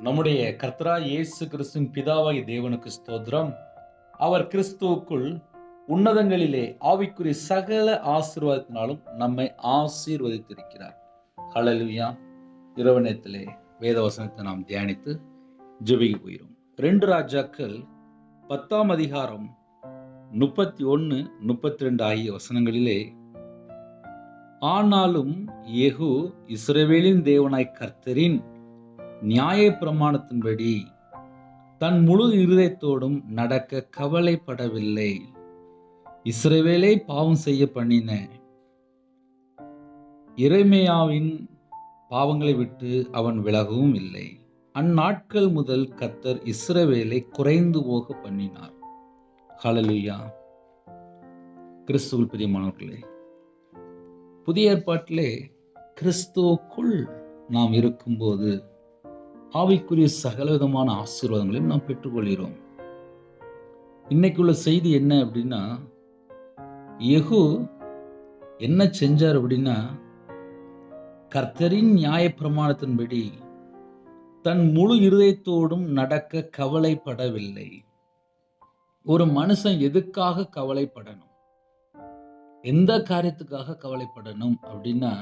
நம்முடைய கர்த்தராகிய இயேசு கிறிஸ்துவின் பிதாவாகிய தேவனுக்கு ஸ்தோத்திரம். அவர் கிறிஸ்துவுக்குள் உன்னதங்களிலே ஆவிக்குரிய சகல ஆசீர்வாதத்தினாலும் நம்மை ஆசீர்வதித்திருக்கிறார். ஹல்லேலூயா. இரவு நேரத்திலே வேத வசனத்தை நாம் தியானித்து ஜெபிக்க போகிறோம். 2 ராஜாக்கள் 10ஆம் அதிகாரம் 31, 32 ஆகிய வசனங்களிலே, ஆனாலும் யெகூ இஸ்ரவேலின் தேவனாய் கர்த்தரின் நியாயப்பிரமாணத்தின்படி தன் முழு இருதயத்தோடும் நடக்க கவலைப்படவில்லை. இஸ்ரவேலை பாவம் செய்ய பண்ணின எரேமியாவின் பாவங்களை விட்டு அவன் விலகவும் இல்லை. அந்நாட்கள் முதல் கர்த்தர் இஸ்ரவேலை குறைந்து போக பண்ணினார். ஹல்லேலூயா. கிறிஸ்துவுக்குள் பிரியமானவர்களே, புதிய ஏற்பாட்டிலே கிறிஸ்துவுக்குள் நாம் இருக்கும்போது ஆவிக்குரிய சகலவிதமான ஆசீர்வாதங்களையும் நாம் பெற்றுக்கொள்கிறோம். இன்னைக்குள்ள செய்தி என்ன அப்படின்னா, யெகூ என்ன செஞ்சார் அப்படின்னா, கர்த்தரின் நியாயப்பிரமாணத்தின்படி தன் முழு இருதயத்தோடும் நடக்க கவலைப்படவில்லை. ஒரு மனுஷன் எதுக்காக கவலைப்படணும், எந்த காரியத்துக்காக கவலைப்படணும் அப்படின்னா,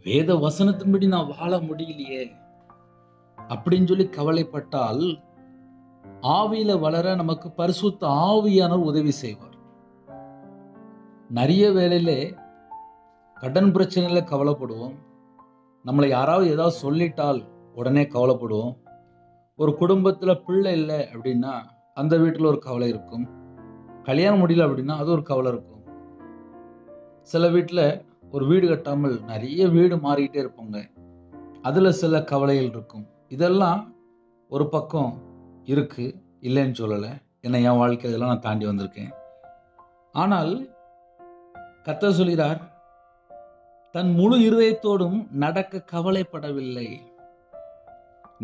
வேத வசனத்தின்படி நான் வாழ முடியலையே அப்படின்னு சொல்லி கவலைப்பட்டால் ஆவியில வளர நமக்கு பரிசுத்த ஆவியானவர் உதவி செய்வார். நிறைய வேளையில கடன் பிரச்சனையில கவலைப்படுவோம். நம்மளை யாராவது ஏதாவது சொல்லிட்டால் உடனே கவலைப்படுவோம். ஒரு குடும்பத்துல பிள்ளை இல்லை அப்படின்னா அந்த வீட்டில் ஒரு கவலை இருக்கும். கல்யாணம் முடியல அப்படின்னா அது ஒரு கவலை இருக்கும். சில வீட்டில் ஒரு வீடு கட்டாமல் நிறைய வீடு மாறிக்கிட்டே இருப்பாங்க. அதுல சில கவலைகள் இருக்கும். இதெல்லாம் ஒரு பக்கம் இருக்கு, இல்லைன்னு சொல்லலை. ஏன்னா என் வாழ்க்கை இதெல்லாம் நான் தாண்டி வந்திருக்கேன். ஆனால் கர்த்தர் சொல்கிறார், தன் முழு இருதயத்தோடும் நடக்க கவலைப்படவில்லை.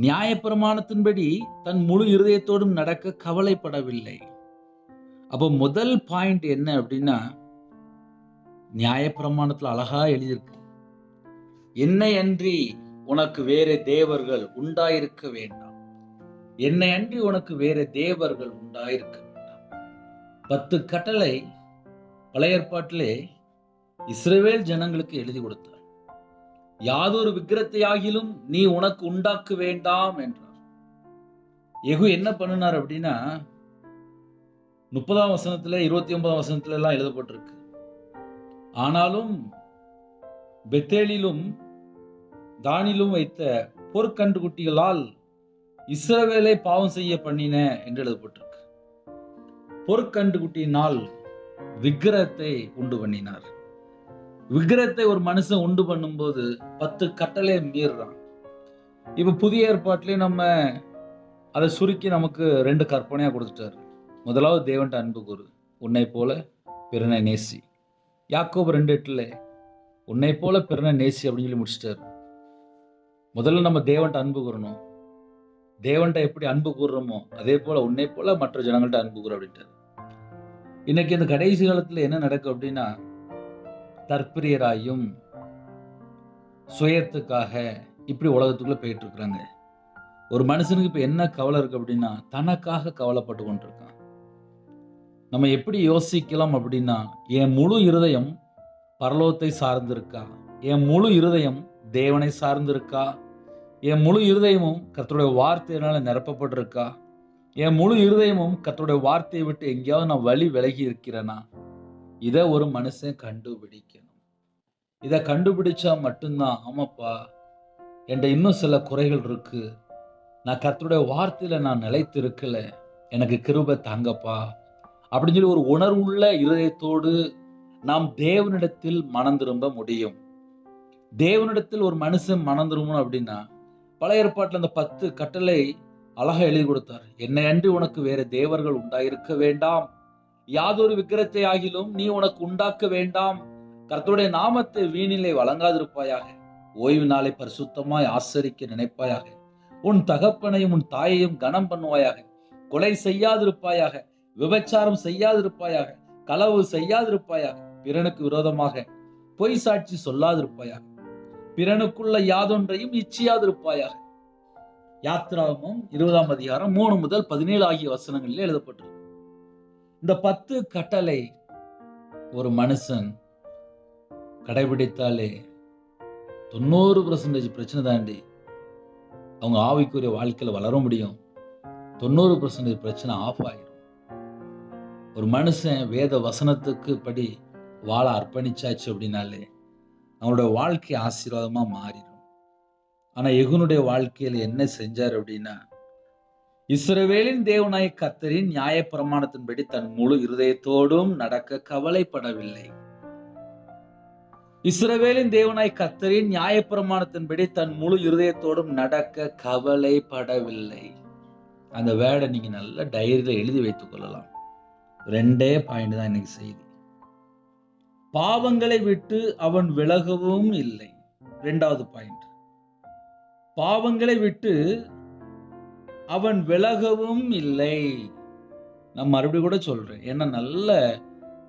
நியாயப்பிரமாணத்தின்படி தன் முழு இருதயத்தோடும் நடக்க கவலைப்படவில்லை. அப்போ முதல் பாயிண்ட் என்ன அப்படின்னா, நியாயப்பிரமாணத்துல அழகா எழுதியிருக்கு, என்னை அன்றி உனக்கு வேற தேவர்கள் உண்டாயிருக்க வேண்டாம். என்னை அன்றி உனக்கு வேற தேவர்கள் உண்டாயிருக்க வேண்டாம். 10 கட்டளை பழைய ஏற்பாட்டிலே இஸ்ரவேல் ஜனங்களுக்கு எழுதி கொடுத்தார். யாதொரு விக்கிரத்தையாகிலும் நீ உனக்கு உண்டாக்க வேண்டாம் என்றார். யெகூ என்ன பண்ணினார் அப்படின்னா, 30ஆம் வசனத்துல 29ஆம் வசனத்துல எல்லாம் எழுதப்பட்டிருக்கு, ஆனாலும் பெத்தேலிலும் தானிலும் வைத்த பொற்கன்றுக்குட்டிகளால் இஸ்ரவேலை பாவம் செய்ய பண்ணின என்று எழுதப்பட்டிருக்கு. பொற்கன்றுக்குட்டியினால் விக்கிரத்தை உண்டு பண்ணினார். விக்கிரத்தை ஒரு மனுஷன் உண்டு பண்ணும்போது 10 கட்டளை மீறுறான். இப்ப புதிய ஏற்பாட்டிலே நம்ம அதை சுருக்கி நமக்கு 2 கற்பனையா கொடுத்துட்டாரு. முதலாவது, தேவன்ட்ட அன்பு கூறு, உன்னை போல பிறனை நேசி. யாக்கோபு 2:8 உன்னை போல பிறனை நேசி அப்படின்னு சொல்லி முடிச்சிட்டாரு. முதல்ல நம்ம தேவன்ட்ட அன்பு கூறணும். தேவன்ட்ட எப்படி அன்பு கூறுறோமோ அதே போல உன்னை போல மற்ற ஜனங்கள்ட்ட அன்பு கூற அப்படின்ட்டாரு. இன்னைக்கு இந்த கடைசி காலத்துல என்ன நடக்கும் அப்படின்னா, தற்பிரியராயும் சுயத்துக்காக இப்படி உலகத்துக்குள்ள போயிட்டு இருக்கிறாங்க. ஒரு மனுஷனுக்கு இப்ப என்ன கவலை இருக்கு அப்படின்னா, தனக்காக கவலைப்பட்டு கொண்டிருக்கான். நம்ம எப்படி யோசிக்கலாம் அப்படின்னா, என் முழு இருதயம் பரலோகத்தை சார்ந்திருக்கா, என் முழு இருதயம் தேவனை சார்ந்திருக்கா, என் முழு இருதயமும் கர்த்தருடைய வார்த்தையினால நிரப்பப்பட்டிருக்கா, என் முழு இருதயமும் கர்த்தருடைய வார்த்தையை விட்டு எங்கேயாவது நான் வழி விலகி இருக்கிறேனா, இதை ஒரு மனுஷன் கண்டுபிடிக்கணும். இதை கண்டுபிடிச்சா மட்டும்தான், ஆமாப்பா என்கிட்ட இன்னும் சில குறைகள் இருக்கு, நான் கர்த்தருடைய வார்த்தையில நான் நிலைத்து இருக்கல, எனக்கு கிருபை தாங்கப்பா அப்படின்னு சொல்லி ஒரு உணர்வுள்ள இருதயத்தோடு நாம் தேவனிடத்தில் மனம் திரும்ப முடியும். தேவனிடத்தில் ஒரு மனுஷன் மனம் திரும்பணும் அப்படின்னா, பழைய ஏற்பாட்டில் அந்த 10 கட்டளை அழகா எழுதி கொடுத்தார். என்னை அன்றி உனக்கு வேற தேவர்கள் உண்டாயிருக்க வேண்டாம். யாதொரு விக்கிரத்தை ஆகிலும் நீ உனக்கு உண்டாக்க வேண்டாம். கர்த்தருடைய நாமத்தை வீணிலே வழங்காதிருப்பாயாக. ஓய்வு நாளை பரிசுத்தமாய் ஆசரிக்க நினைப்பாயாக. உன் தகப்பனையும் உன் தாயையும் கனம் பண்ணுவாயாக. கொலை செய்யாதிருப்பாயாக. விபச்சாரம் செய்யாதிருப்பாயாக. களவு செய்யாதிருப்பாயாக. பிறனுக்கு விரோதமாக பொய் சாட்சி சொல்லாதிருப்பாயாக. பிறனுக்குள்ள யாதொன்றையும் இச்சியாதிருப்பாயாக. யாத்ராகமம் 20ஆம் அதிகாரம் 3 முதல் 17 ஆகிய வசனங்களில் எழுதப்பட்டிருக்கு. இந்த 10 கட்டளை ஒரு மனுஷன் கடைபிடித்தாலே 90% பிரச்சனை தாண்டி அவங்க ஆவிக்குரிய வாழ்க்கையில வளர முடியும். 90% பிரச்சனை ஆஃப் ஆயிரும். ஒரு மனுஷன் வேத வசனத்துக்கு படி வாழ அர்ப்பணிச்சாச்சு அப்படின்னாலே அவனோட வாழ்க்கை ஆசீர்வாதமா மாறிடும். ஆனா எகுனுடைய வாழ்க்கையில என்ன செஞ்சார் அப்படின்னா, இஸ்ரவேலின் தேவனாய கர்த்தரின் நியாய பிரமாணத்தின்படி தன் முழு இருதயத்தோடும் நடக்க கவலைப்படவில்லை. இஸ்ரவேலின் தேவனாய் கர்த்தரின் நியாய பிரமாணத்தின்படி தன் முழு இருதயத்தோடும் நடக்க கவலைப்படவில்லை. அந்த வேர்டை நீங்க நல்ல டைரியில எழுதி வைத்துக் கொள்ளலாம். 2 பாயிண்ட் தான் இன்னைக்கு செய்தி. பாவங்களை விட்டு அவன் விலகவும் இல்லை. 2வது பாயிண்ட், பாவங்களை விட்டு அவன் விலகவும் இல்லை. நான் மறுபடியும் கூட சொல்றேன், ஏன்னா நல்ல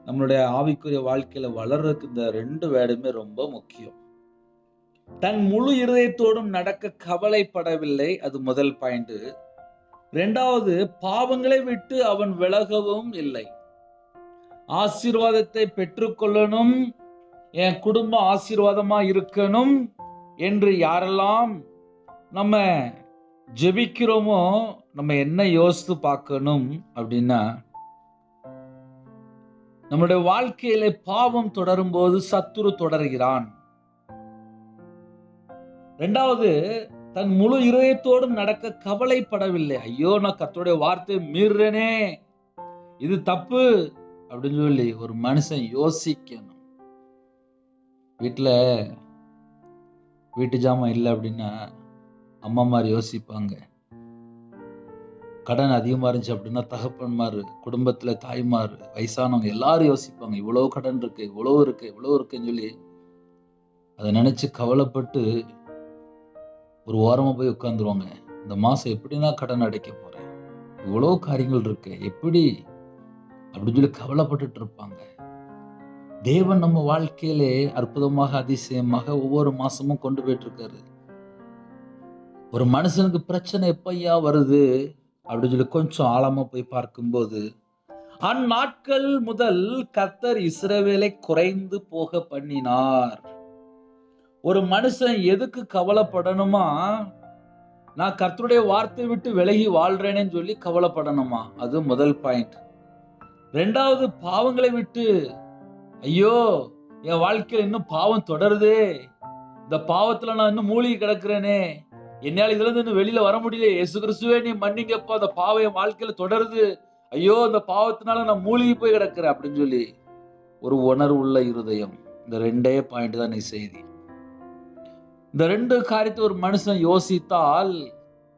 நம்மளுடைய ஆவிக்குரிய வாழ்க்கையில வளர்றதுக்கு இந்த 2 வேர்டுமே ரொம்ப முக்கியம். தன் முழு இருதயத்தோடும் நடக்க கவலைப்படவில்லை, அது முதல் பாயிண்ட். 2வது, பாவங்களை விட்டு அவன் விலகவும் இல்லை. ஆசீர்வாதத்தை பெற்றுக்கொள்ளணும், என் குடும்பம் ஆசீர்வாதமா இருக்கணும் என்று யாரெல்லாம் நம்ம ஜெபிக்கிறோமோ, நம்ம என்ன யோசித்து பார்க்கணும் அப்படின்னா, நம்முடைய வாழ்க்கையில பாவம் தொடரும் போது சத்துரு தொடர்கிறான். 2வது, தன் முழு இருதயத்தோடும் நடக்க கவலைப்படவில்லை. ஐயோ, நான் கர்த்தருடைய வார்த்தையை மீறுறேனே, இது தப்பு அப்படின்னு சொல்லி ஒரு மனுஷன் யோசிக்கணும். வீட்டு ஜாமான் இல்லை அப்படின்னா அம்மாமார் யோசிப்பாங்க. கடன் அதிகமா இருந்துச்சு அப்படின்னா தகப்பன்மார், குடும்பத்துல தாய்மார், வயசானவங்க எல்லாரும் யோசிப்பாங்க. இவ்வளவு கடன் இருக்கு, இவ்வளவு இருக்குன்னு சொல்லி அதை நினைச்சு கவலைப்பட்டு ஒரு ஓரமா போய் உட்கார்ந்துருவாங்க. இந்த மாசம் எப்படி நான் கடன் அடைக்க போறேன், இவ்வளவு காரியங்கள் இருக்கு, எப்படி அப்படின்னு சொல்லி கவலைப்பட்டுட்டு இருப்பாங்க. தேவன் நம்ம வாழ்க்கையிலே அற்புதமாக அதிசயமாக ஒவ்வொரு மாசமும் கொண்டு போயிட்டு இருக்காரு. ஒரு மனுஷனுக்கு பிரச்சனை எப்பையா வருது அப்படின்னு சொல்லி கொஞ்சம் ஆழமா போய் பார்க்கும்போது, அந்நாட்கள் முதல் கர்த்தர் இஸ்ரவேலை குறைந்து போக பண்ணினார். ஒரு மனுஷன் எதுக்கு கவலைப்படணுமா? நான் கர்த்தருடைய வார்த்தை விட்டு விலகி வாழ்றேன்னு சொல்லி கவலைப்படணுமா? அது முதல் பாயிண்ட். 2வது, பாவங்களை விட்டு, ஐயோ என் வாழ்க்கையில இன்னும் பாவம் தொடருதே, இந்த பாவத்துல நான் இன்னும் மூழ்கி கிடக்குறேனே, என்னால இதுல இருந்து இன்னும் வெளியில வர முடியல, இயேசு கிறிஸ்துவே நீ மன்னிங்கப்பா, அந்த பாவம் என் வாழ்க்கையில தொடருது, ஐயோ அந்த பாவத்தினால நான் மூழ்கி போய் கிடக்குறேன் அப்படின்னு சொல்லி ஒரு உணர்வுள்ள இருதயம். இந்த 2 பாயிண்ட் தான் நீ செய்தி. இந்த 2 காரியத்தை ஒரு மனுஷன் யோசித்தால்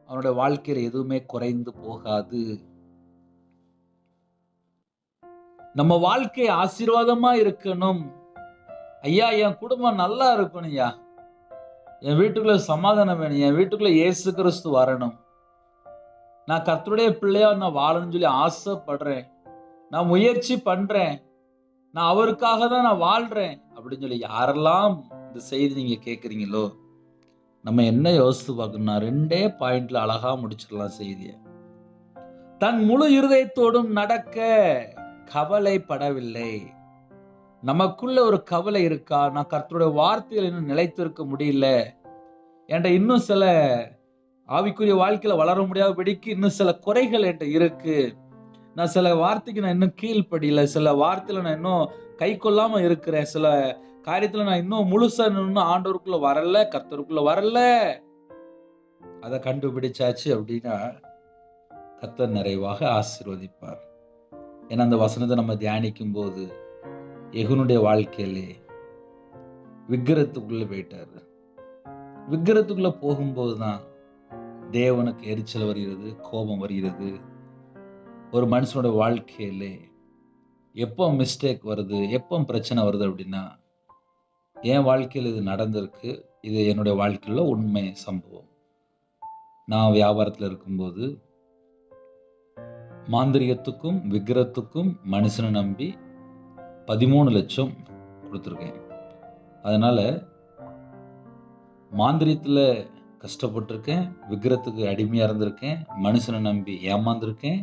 அவனுடைய வாழ்க்கையில எதுவுமே குறைந்து போகாது. நம்ம வாழ்க்கை ஆசீர்வாதமா இருக்கணும். ஐயா, என் குடும்பம் நல்லா இருக்கணும், ஐயா என் வீட்டுக்குள்ள சமாதானம் வேணும், என் வீட்டுக்குள்ள இயேசு கிறிஸ்து வரணும், நான் கர்த்தருடைய பிள்ளையா நான் வாழணும்னு சொல்லி ஆசைப்படுறேன், நான் முயற்சி பண்றேன், நான் அவருக்காக தான் நான் வாழ்றேன் அப்படின்னு சொல்லி யாரெல்லாம் இந்த செய்தி நீங்க கேட்குறீங்களோ, நம்ம என்ன யோசித்து பார்க்கணும்னா 2 பாயிண்ட்ல அழகா முடிச்சிடலாம் செய்தியை. தன் முழு இருதயத்தோடும் நடக்க கவலைப்படவில்லை. நமக்குள்ள ஒரு கவலை இருக்கா? நான் கர்த்தருடைய வார்த்தையில் இன்னும் நிலைத்திருக்க முடியல, என்கிட்ட இன்னும் சில ஆவிக்குரிய வாழ்க்கையில வளர முடியாதபடிக்கு இன்னும் சில குறைகள் என்கிட்ட இருக்கு, நான் சில வார்த்தைக்கு நான் இன்னும் கீழ்ப்படியல, சில வார்த்தையில நான் இன்னும் கை கொள்ளாம இருக்கிறேன், சில காரியத்துல நான் இன்னும் முழுசா இன்னும் ஆண்டவருக்குள்ள வரல, கர்த்தருக்குள்ள வரல. அதை கண்டுபிடிச்சாச்சு அப்படின்னா கர்த்தர் நிறைவாக ஆசீர்வதிப்பார். ஏன்னா அந்த வசனத்தை நம்ம தியானிக்கும் போது எகுனுடைய வாழ்க்கையிலே விக்கிரத்துக்குள்ள போயிட்டாரு. விக்கிரத்துக்குள்ள போகும்போது தான் தேவனுக்கு எரிச்சல் வருகிறது, கோபம் வருகிறது. ஒரு மனுஷனோட வாழ்க்கையிலே எப்போ மிஸ்டேக் வருது, எப்போ பிரச்சனை வருது அப்படின்னா, என் வாழ்க்கையில் இது நடந்திருக்கு, இது என்னுடைய வாழ்க்கையில் உண்மை சம்பவம். நான் வியாபாரத்தில் இருக்கும்போது மாந்திரிகத்துக்கும் விக்கிரத்துக்கும் மனுஷனை நம்பி 13 லட்சம் கொடுத்துருக்கேன். அதனால மாந்திரியத்தில் கஷ்டப்பட்டிருக்கேன், விக்கிரத்துக்கு அடிமையா இருந்திருக்கேன், மனுஷனை நம்பி ஏமாந்துருக்கேன்,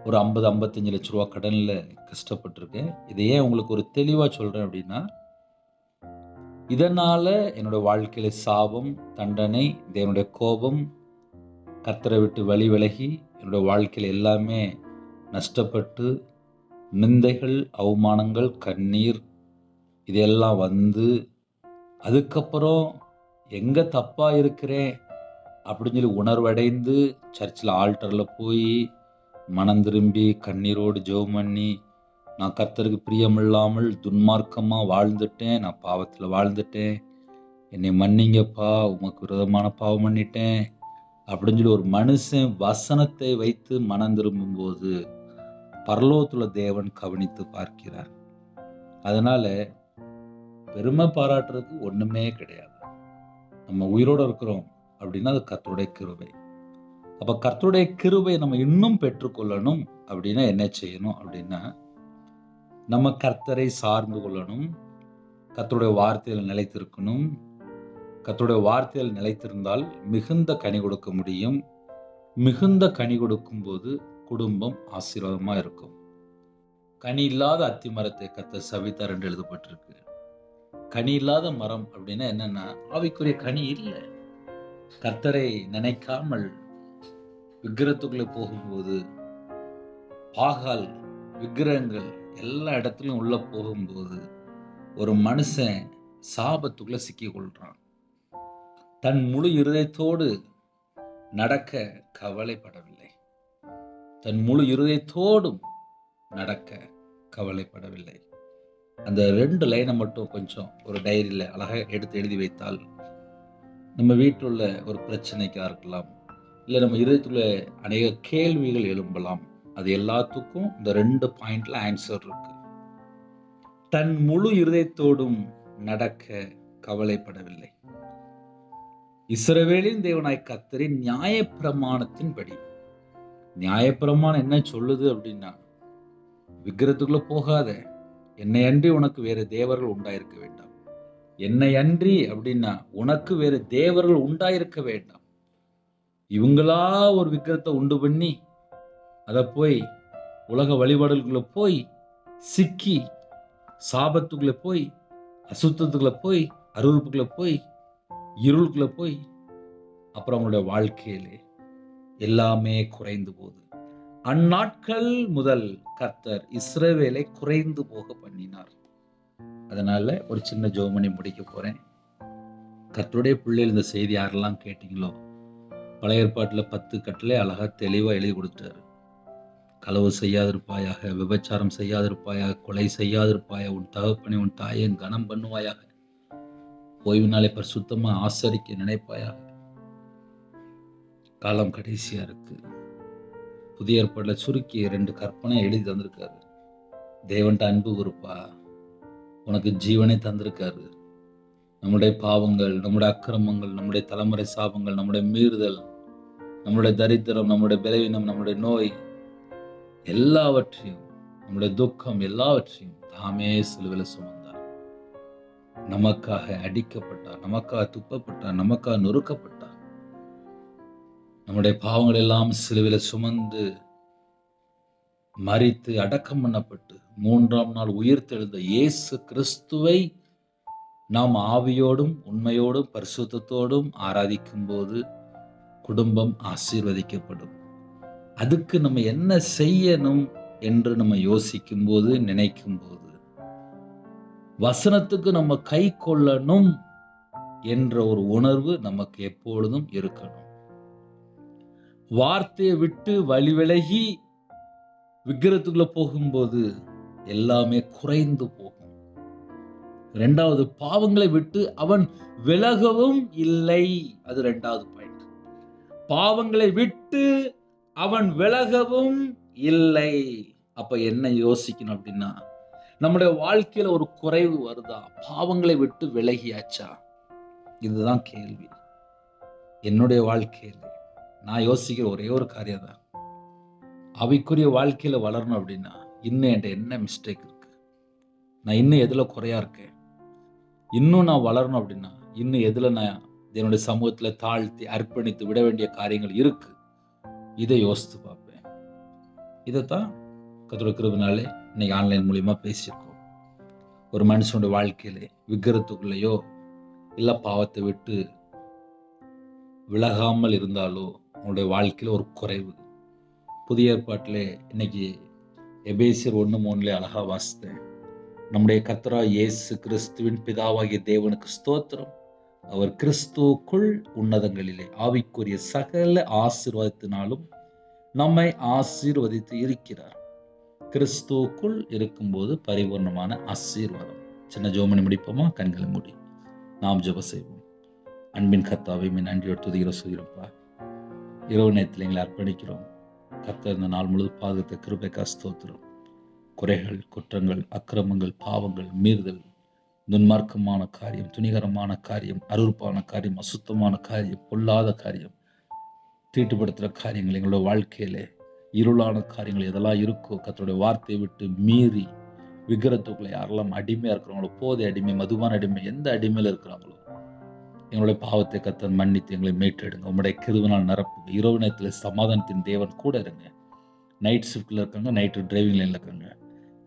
ஒரு 50, 55 லட்ச ரூபா கடன்ல கஷ்டப்பட்டிருக்கேன். இதை ஏன் உங்களுக்கு ஒரு தெளிவா சொல்றேன் அப்படின்னா, இதனால என்னோட வாழ்க்கையில சாபம், தண்டனை, தேவனுடைய கோபம், கர்த்தரை விட்டு வழி விலகி என்னோட வாழ்க்கையில எல்லாமே நஷ்டப்பட்டு, நிந்தைகள், அவமானங்கள், கண்ணீர் இதெல்லாம் வந்து, அதுக்கப்புறம் எங்க தப்பா இருக்கிறேன் அப்படின்னு சொல்லி உணர்வடைந்து சர்ச்சில் ஆல்டரில் போய் மனம் திரும்பி கண்ணீரோடு ஜெபம் பண்ணி, நான் கர்த்தருக்கு பிரியமில்லாமல் துன்மார்க்கமாக வாழ்ந்துட்டேன், நான் பாவத்தில் வாழ்ந்துட்டேன், என்னை மன்னிங்கப்பா, உமக்கு விரோதமான பாவம் பண்ணிட்டேன் அப்படின்னு சொல்லி ஒரு மனுஷன் வசனத்தை வைத்து மனம் திரும்பும்போது பரலோகத்துல தேவன் கவனித்து பார்க்கிறார். அதனால பெருமை பாராட்டுறதுக்கு ஒண்ணுமே கிடையாது. நம்ம உயிரோட இருக்கிறோம் அப்படின்னா அது கர்த்தருடைய கிருபை. அப்ப கர்த்தருடைய கிருபை நம்ம இன்னும் பெற்றுக்கொள்ளணும் அப்படின்னா என்ன செய்யணும் அப்படின்னா, நம்ம கர்த்தரை சார்ந்து கொள்ளணும், கர்த்தருடைய வார்த்தையில் நிலைத்திருக்கணும். கர்த்தருடைய வார்த்தையில் நிலைத்திருந்தால் மிகுந்த கனி கொடுக்க முடியும். மிகுந்த கனி கொடுக்கும் போது குடும்பம் ஆசீர்வாதமா இருக்கும். கனி இல்லாத அத்தி மரத்தை கர்த்தர் சபித்தார் என்று எழுதப்பட்டிருக்கு. கனி இல்லாத மரம் அப்படின்னா என்னன்னா, ஆவிக்குரிய கனி இல்லை. கர்த்தரை நினைக்காமல் விக்கிரத்துக்குள்ளே போகும்போது, பாகால் விக்கிரகங்கள் எல்லா இடத்துலயும் உள்ள போகும்போது ஒரு மனுஷன் சாபத்துக்குள்ள சிக்கி கொள்றான். தன் முழு இருதயத்தோடு நடக்க கவலைப்படவில்லை. தன் முழு இருதயத்தோடும் நடக்க கவலைப்படவில்லை. அந்த 2 லைனை மட்டும் கொஞ்சம் ஒரு டைரியில் அழகாக எடுத்து எழுதி வைத்தால், நம்ம வீட்டில் உள்ள ஒரு பிரச்சனைக்காக இருக்கலாம், இல்லை நம்ம இருதயத்தில் அநேக கேள்விகள் எழும்பலாம். அது எல்லாத்துக்கும் இந்த 2 பாயிண்ட்ல ஆன்சர் இருக்கு. தன் முழு இருதயத்தோடும் நடக்க கவலைப்படவில்லை. இஸ்ரவேலின் தேவனாய் கர்த்தரின் நியாயப்பிரமாணத்தின்படி. நியாயப்பிரமாணம் என்ன சொல்லுது அப்படின்னா, விக்கிரத்துக்குள்ள போகாத, என்னை அன்றி உனக்கு வேறு தேவர்கள் உண்டாயிருக்க வேண்டாம். என்னை அன்றி அப்படின்னா உனக்கு வேறு தேவர்கள் உண்டாயிருக்க வேண்டாம். இவங்களா ஒரு விக்கிரத்தை உண்டு பண்ணி அதை போய் உலக வழிபாடுகளுக்குள்ள போய் சிக்கி, சாபத்துக்குள்ள போய், அசுத்தத்துக்குள்ள போய், அருவருப்புக்குள்ள போய், இருளுக்குள்ள போய், அப்புறம் அவங்களுடைய வாழ்க்கையிலே எல்லாமே குறைந்து போகுது. அந்நாட்கள் முதல் கர்த்தர் இஸ்ரவேலை குறைந்து போக பண்ணினார். அதனால ஒரு சின்ன ஜெபம் பண்ணி முடிக்க போறேன். கர்த்தருடைய பிள்ளைகள் இந்த செய்தி யாரெல்லாம் கேட்டீங்களோ, பழைய ஏற்பாட்டில் 10 கட்டளை அழகா தெளிவா எழுதி கொடுத்தாரு. களவு செய்யாதிருப்பாயாக, விபச்சாரம் செய்யாதிருப்பாயாக, கொலை செய்யாதிருப்பாயாக, உன் தகப்பனை உன் தாயை கனம் பண்ணுவாயாக, ஓய்வு நாளை பரிசுத்தமா ஆசரிக்க நினைப்பாயாக. காலம் கடைசியா இருக்கு. புதிய ஏற்பாட்டில் சுருக்கி 2 கற்பனை எழுதி தந்திருக்காரு. தேவன்ட்ட அன்பு கூறுப்பா, உனக்கு ஜீவனை தந்திருக்காரு. நம்முடைய பாவங்கள், நம்முடைய அக்கிரமங்கள், நம்முடைய தலைமுறை சாபங்கள், நம்முடைய மீறுதல், நம்முடைய தரித்திரம், நம்முடைய பலவீனம், நம்முடைய நோய் எல்லாவற்றையும், நம்முடைய துக்கம் எல்லாவற்றையும் தாமே சிலுவையில் சுமந்தார். நமக்காக அடிக்கப்பட்டார், நமக்காக துப்பப்பட்டார், நமக்காக நொறுக்கப்பட்டார். நம்முடைய பாவங்கள் எல்லாம் சிலுவையில் சுமந்து மரித்து அடக்கம் பண்ணப்பட்டு 3ஆம் நாள் உயிர்த்தெழுந்த இயேசு கிறிஸ்துவை நாம் ஆவியோடும் உண்மையோடும் பரிசுத்தத்தோடும் ஆராதிக்கும் போது குடும்பம் ஆசீர்வதிக்கப்படும். அதுக்கு நம்ம என்ன செய்யணும் என்று நம்ம யோசிக்கும் போது, நினைக்கும் போது, வசனத்துக்கு நம்ம கை கொள்ளணும் என்ற ஒரு உணர்வு நமக்கு எப்பொழுதும் இருக்கணும். வார்த்தையை விட்டு வழி விலகி விக்கிரத்துக்குள்ள போகும்போது எல்லாமே குறைந்து போகும். 2வது, பாவங்களை விட்டு அவன் விலகவும் இல்லை. அது 2வது பாயிண்ட். பாவங்களை விட்டு அவன் விலகவும் இல்லை. அப்ப என்ன யோசிக்கணும் அப்படின்னா, நம்முடைய வாழ்க்கையில ஒரு குறைவு வருதா? பாவங்களை விட்டு விலகியாச்சா? இதுதான் கேள்வி. என்னுடைய வாழ்க்கையில நான் யோசிக்கிற ஒரே ஒரு காரியம் தான், ஆவிக்குரிய வாழ்க்கையில வளரணும் அப்படின்னா இன்னும் என்கிட்ட என்ன மிஸ்டேக் இருக்கு, நான் இன்னும் எதுல குறையா இருக்கேன், இன்னும் நான் வளரணும் அப்படின்னா இன்னும் எதுல நான் என்னுடைய சமூகத்துல தாழ்த்தி அர்ப்பணித்து விட வேண்டிய காரியங்கள் இருக்கு. இதை யோசித்து பார்ப்பேன். இதைத்தான் கர்த்தருடைய கிருபையினாலே இன்னைக்கு ஆன்லைன் மூலியமா பேசியிருக்கோம். ஒரு மனுஷனுடைய வாழ்க்கையிலே விக்கிரத்துக்குள்ளேயோ இல்ல பாவத்தை விட்டு விலகாமல் இருந்தாலோ உங்களுடைய வாழ்க்கையில ஒரு குறைவு. புதிய ஏற்பாட்டிலே இன்னைக்கு எபேசியர் 1:3 அழகா வாசித்தேன். நம்முடைய கர்த்தராகிய இயேசு கிறிஸ்துவின் பிதாவாகிய தேவனுக்கு ஸ்தோத்திரம். அவர் கிறிஸ்துவுக்குள் உன்னதங்களிலே ஆவிக்குரிய சகல ஆசீர்வாதத்தினாலும் நம்மை ஆசீர்வதித்து இருக்கிறார். கிறிஸ்துவுக்குள் இருக்கும்போது பரிபூர்ணமான ஆசீர்வாதம். சின்ன ஜெபம் முடிப்போமா? கண்களை மூடி நாம் ஜெபம் செய்வோம். அன்பின் கர்த்தாவே, நன்றியோடு துதிக்கிறோம். இரவு நேரத்தில் எங்களை அர்ப்பணிக்கிறோம். கர்த்தர் இந்த நாள் முழுவதும் பாதுகாத்த கிருபைக்காக ஸ்தோத்திரம். குறைகள், குற்றங்கள், அக்கிரமங்கள், பாவங்கள், மீறுதல், துன்மார்க்கமான காரியம், துணிகரமான காரியம், அருவருப்பான காரியம், அசுத்தமான காரியம், பொல்லாத காரியம், தீட்டுப்படுத்துகிற காரியங்கள், எங்களோட வாழ்க்கையிலே இருளான காரியங்கள் எதெல்லாம் இருக்கோ கர்த்தருடைய வார்த்தையை விட்டு மீறி விக்கிரத்துக்குள்ள யாரெல்லாம் அடிமையா இருக்கிறாங்களோ, போதை அடிமை, மதுபான அடிமை, எந்த அடிமையில இருக்கிறாங்களோ எங்களுடைய பாவத்தை கர்த்தர் மன்னித்து எங்களை மீட்டெடுங்க. உங்களுடைய கிருபையினால் நிரப்புங்க. இரவு நேரத்தில் சமாதானத்தின் தேவன் கூட இருங்க. நைட் ஷிஃப்ட்ல இருக்காங்க, நைட்டு டிரைவிங் லைன்ல இருக்காங்க.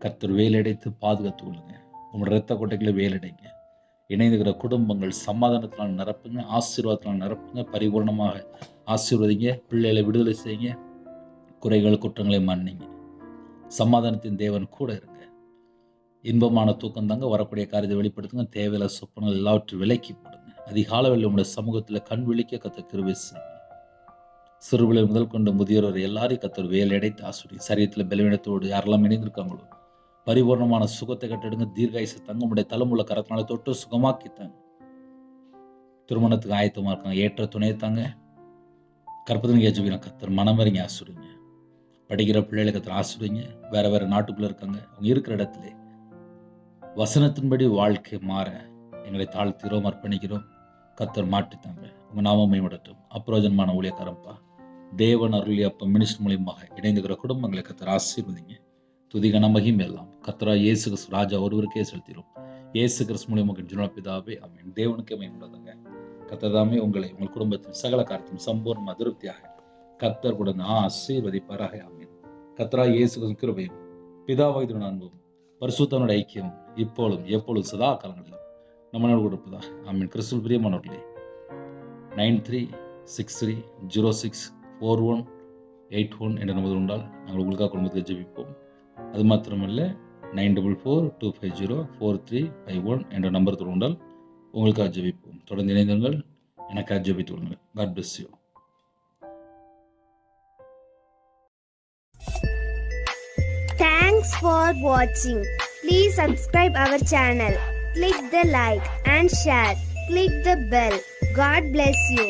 கர்த்தர் வேலடைத்து பாதுகாத்து கொள்ளுங்க. உங்களோட இரத்த கொட்டைகளை வேலடைங்க. இணைந்துகிற குடும்பங்கள் சமாதானத்தினால் நிரப்புங்க, ஆசீர்வாதத்தினால் நிரப்புங்க, பரிபூர்ணமாக ஆசீர்வதிங்க. பிள்ளைகளை விடுதலை செய்யுங்க. குறைகள், குற்றங்களை மன்னிங்க. சமாதானத்தின் தேவன் கூட இருங்க. இன்பமான தூக்கம் தாங்க, வரக்கூடிய காரியத்தை வெளிப்படுத்துங்க. தேவையில்ல சொப்பனங்கள் எல்லாவற்றையும் விலக்கி போடுங்க. அதிகால வேளை உங்களுடைய சமூகத்தில் கண் விழிக்க கர்த்தர் கிருபை செய்யுங்க. சிறுபிள்ளை முதல் கொண்டு முதியோர் எல்லாரையும் கர்த்தர் வேலையடைத்து ஆசீர்வதிங்க. சரீரத்தில் பலவீனத்தோடு யாரெல்லாம் இணைந்திருக்காங்களோ பரிபூர்ணமான சுகத்தை கட்டெடுங்க. தீர்காயுசை தங்க உடைய தலைமுள்ள கரத்தினால தொட்டு சுகமாக்கி தாங்க. திருமணத்துக்கு ஆயத்தமா இருக்காங்க, ஏற்ற துணையை தாங்க. கற்பதற்கு ஏற்றுவீங்க கர்த்தர் மனமறிங்க ஆசீர்வதிங்க. படிக்கிற பிள்ளைகளை கர்த்தர் ஆசீர்வதிங்க. வேற வேற நாட்டுக்குள்ள இருக்காங்க, அவங்க இருக்கிற இடத்துல வசனத்தின்படி வாழ்க்கை மாற எங்களை தாழ்த்திரோம், அர்ப்பணிக்கிறோம். கர்த்தர் மாற்றித்தாங்க. உங்க நாமம் மேம்படட்டும். அப்பிரயோஜனமான ஊழியக்காரப்பா, தேவன் அருளி அப்ப மினிஸ்டர் மூலியமாக இணைந்துகிற குடும்பங்களை கர்த்தர் ஆசீர்வதிங்க. துதிகன மகிமை எல்லாம் கர்த்தராகிய இயேசு கிறிஸ்து ராஜா ஒருவருக்கே செலுத்திடும். இயேசு கிறிஸ்து மூலியமாக ஜீவனுள்ள பிதாவே, ஆமென். தேவனுக்கே மகிமை. கர்த்தர் தாமே உங்களை உங்கள் குடும்பத்தின் சகல காரியத்தையும் சம்பூர்ண அதிருப்தியாக கர்த்தர் கூட ஆசீர்வதிப்பாராக. ஆமென். கர்த்தராகிய இயேசு கிறிஸ்து கிருபையும் பிதாவாகிய அன்பும் பரிசுத்தனுடைய ஐக்கியம் இப்பொழுதும் எப்பொழுதும் சதா காலங்களிலும் நம்மளோடு கொடுப்பதாக. ஆமென். கிறிஸ்துவில் பிரியமானவர்களே, 9363064181 என்ற நம்பர் உண்டால் நாங்கள் உங்களுக்காக குடும்பத்தை ஜெபிப்போம். அது மாத்திரமல்ல, 9442504351 என்ற நம்பர் தொடர்ந்தால் உங்களுக்காக ஜெபிப்போம். தொடர்ந்து இணைந்தவர்கள் எனக்காக ஜெபித்து கொள்ளுங்கள். God bless you. Thanks for watching. Please subscribe our channel. Click the like and share. Click the bell. God bless you.